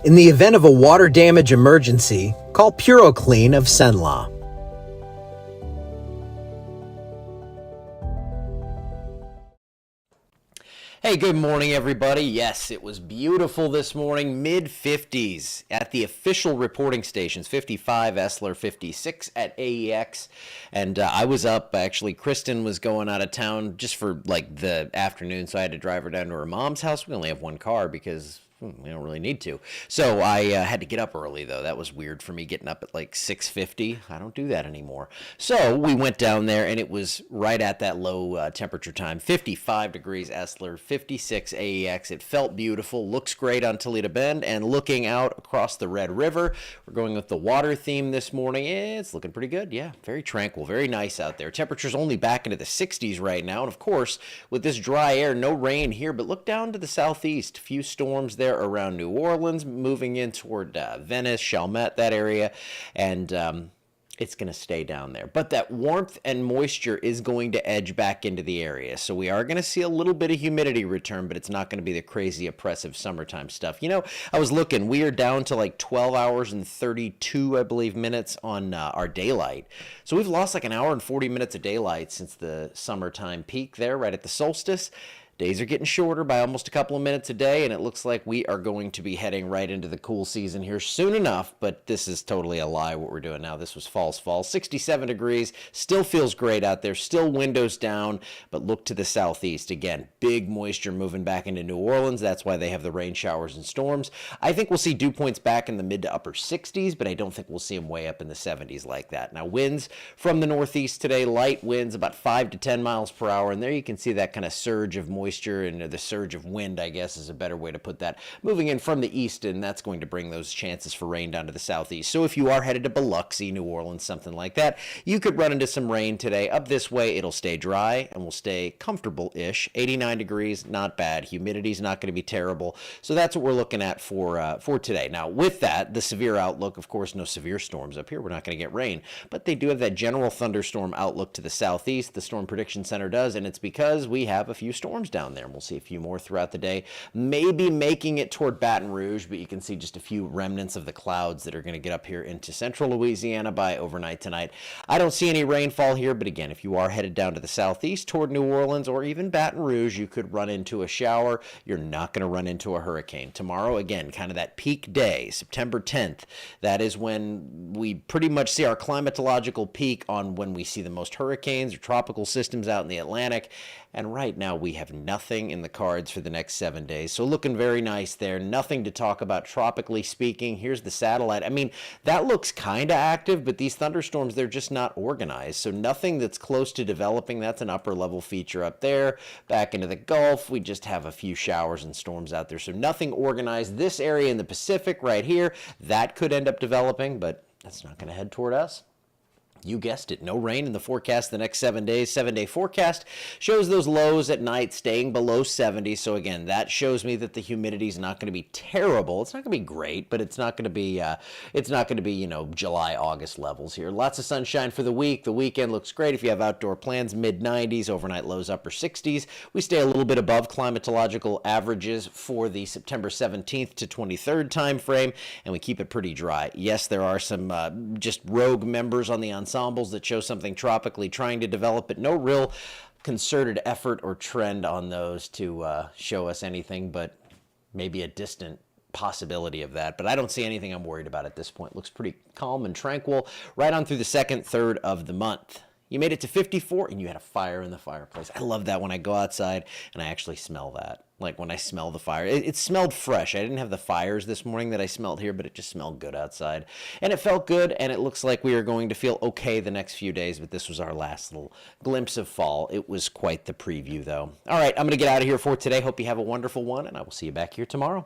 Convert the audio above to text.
In the event of a water damage emergency, call PuroClean of Cenla. Hey, good morning, everybody. Yes, it was beautiful this morning, mid-50s at the official reporting stations, 55 Essler, 56 at AEX. And I was up, actually. Kristen was going out of town just for like the afternoon, so I had to drive her down to her mom's house. We only have one car because we don't really need to. So I had to get up early, though. That was weird for me, getting up at like 6:50. I don't do that anymore. So we went down there, and it was right at that low temperature time, 55 degrees Essler, 56 AEX. It felt beautiful, looks great on Toledo Bend, and looking out across the Red River. We're going with the water theme this morning. It's looking pretty good. Yeah, very tranquil, very nice out there. Temperature's only back into the 60s right now, and of course, with this dry air, no rain here, but look down to the southeast. A few storms there around New Orleans, moving in toward Venice, Chalmette, that area, and it's going to stay down there. But that warmth and moisture is going to edge back into the area. So we are going to see a little bit of humidity return, but it's not going to be the crazy oppressive summertime stuff. You know, I was looking, we are down to like 12 hours and 32, I believe, minutes on our daylight. So we've lost like an hour and 40 minutes of daylight since the summertime peak there, right at the solstice. Days are getting shorter by almost a couple of minutes a day, and it looks like we are going to be heading right into the cool season here soon enough, but this is totally a lie what we're doing now. This was false fall. 67 degrees, still feels great out there, still windows down, but look to the southeast. Again, big moisture moving back into New Orleans. That's why they have the rain showers and storms. I think we'll see dew points back in the mid to upper 60s, but I don't think we'll see them way up in the 70s like that. Now, winds from the northeast today, light winds about 5 to 10 miles per hour, and there you can see that kind of surge of moisture and the surge of wind, I guess, is a better way to put that, moving in from the east, and that's going to bring those chances for rain down to the southeast. So if you are headed to Biloxi, New Orleans, something like that, you could run into some rain today. Up this way, it'll stay dry and will stay comfortable-ish. 89 degrees, not bad. Humidity's not going to be terrible. So that's what we're looking at for today. Now, with that, the severe outlook, of course, no severe storms up here. We're not going to get rain, but they do have that general thunderstorm outlook to the southeast. The Storm Prediction Center does, and it's because we have a few storms down there, and we'll see a few more throughout the day, maybe making it toward Baton Rouge, but you can see just a few remnants of the clouds that are going to get up here into central Louisiana by overnight tonight. I don't see any rainfall here, but again, if you are headed down to the southeast toward New Orleans or even Baton Rouge, you could run into a shower. You're not going to run into a hurricane. Tomorrow, again, kind of that peak day, September 10th, that is when we pretty much see our climatological peak on when we see the most hurricanes or tropical systems out in the Atlantic. And right now we have nothing in the cards for the next 7 days. So looking very nice there. Nothing to talk about tropically speaking. Here's the satellite. I mean, that looks kind of active, but these thunderstorms, they're just not organized. So nothing that's close to developing. That's an upper level feature up there. Back into the Gulf, we just have a few showers and storms out there. So nothing organized. This area in the Pacific right here, that could end up developing, but that's not going to head toward us. You guessed it, no rain in the forecast the next 7 days. 7-day forecast shows those lows at night staying below 70. So again, that shows me that the humidity is not going to be terrible. It's not going to be great, but it's not going to be July, August levels here. Lots of sunshine for the week. The weekend looks great if you have outdoor plans. Mid 90s, overnight lows upper 60s. We stay a little bit above climatological averages for the September 17th to 23rd time frame, and we keep it pretty dry. Yes, there are some just rogue members on the ensembles that show something tropically trying to develop, but no real concerted effort or trend on those to show us anything but maybe a distant possibility of that. But I don't see anything I'm worried about at this point. Looks pretty calm and tranquil right on through the second, third of the month. You made it to 54 and you had a fire in the fireplace. I love that when I go outside and I actually smell that. Like when I smell the fire. It smelled fresh. I didn't have the fires this morning that I smelled here, but it just smelled good outside. And it felt good, and it looks like we are going to feel okay the next few days, but this was our last little glimpse of fall. It was quite the preview, though. All right, I'm going to get out of here for today. Hope you have a wonderful one, and I will see you back here tomorrow.